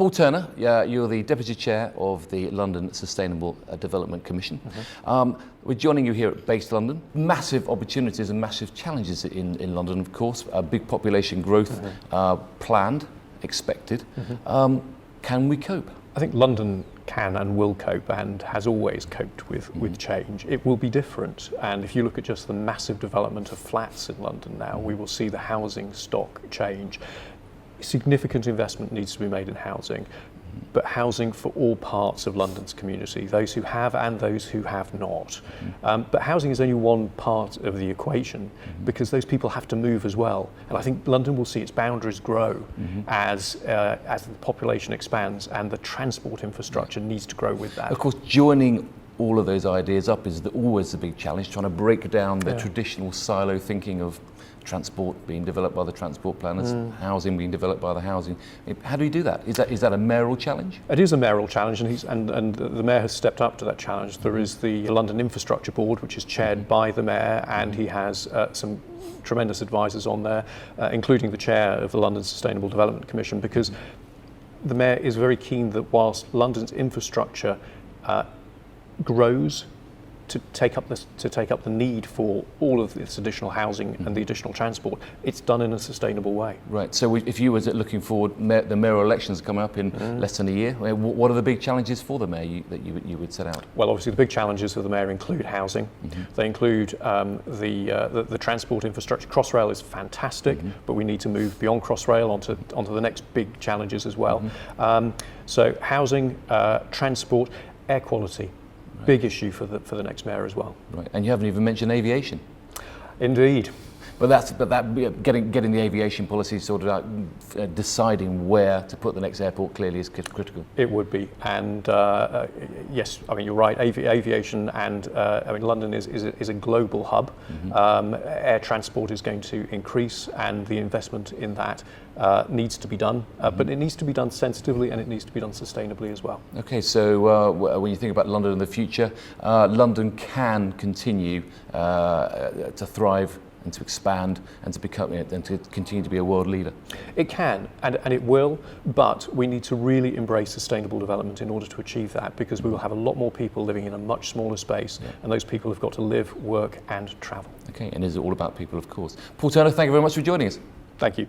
Paul Turner, you're the Deputy Chair of the London Sustainable Development Commission. We're joining you here at Based London. Massive opportunities and massive challenges in London, of course. Big population growth planned, expected. Can we cope? I think London can and will cope and has always coped with change. It will be different, and if you look at just the massive development of flats in London now, we will see the housing stock change. Significant investment needs to be made in housing, but housing for all parts of London's community, those who have and those who have not. But housing is only one part of the equation, because those people have to move as well. And I think London will see its boundaries grow as the population expands, and the transport infrastructure needs to grow with that. Of course, joining all of those ideas up is always the big challenge, trying to break down the traditional silo thinking of transport being developed by the transport planners, housing being developed by the housing. How do you do that? Is that a mayoral challenge? It is a mayoral challenge, and the mayor has stepped up to that challenge. There is the London Infrastructure Board, which is chaired by the mayor, and he has some tremendous advisors on there, including the chair of the London Sustainable Development Commission, because the mayor is very keen that whilst London's infrastructure grows to take up the need for all of this additional housing and the additional transport, it's done in a sustainable way. Right. So if you were looking forward, the mayoral elections coming up in less than a year, what are the big challenges for the mayor that you would set out? Well, obviously the big challenges of the mayor include housing. They include the transport infrastructure. Crossrail is fantastic, but we need to move beyond Crossrail onto the next big challenges as well. So housing, transport, air quality. Big issue for the next mayor as well. Right, and you haven't even mentioned aviation. Indeed. But getting the aviation policy sorted out, deciding where to put the next airport clearly is critical. It would be, and yes, I mean you're right. Aviation and I mean London is a global hub. Air transport is going to increase, and the investment in that needs to be done. But it needs to be done sensitively, and it needs to be done sustainably as well. Okay, so when you think about London in the future, London can continue to thrive and to expand and to become and to continue to be a world leader. It can, and it will, but we need to really embrace sustainable development in order to achieve that, because we will have a lot more people living in a much smaller space, and those people have got to live, work and travel. Okay, and it's all about people, of course. Paul Turner, thank you very much for joining us. Thank you.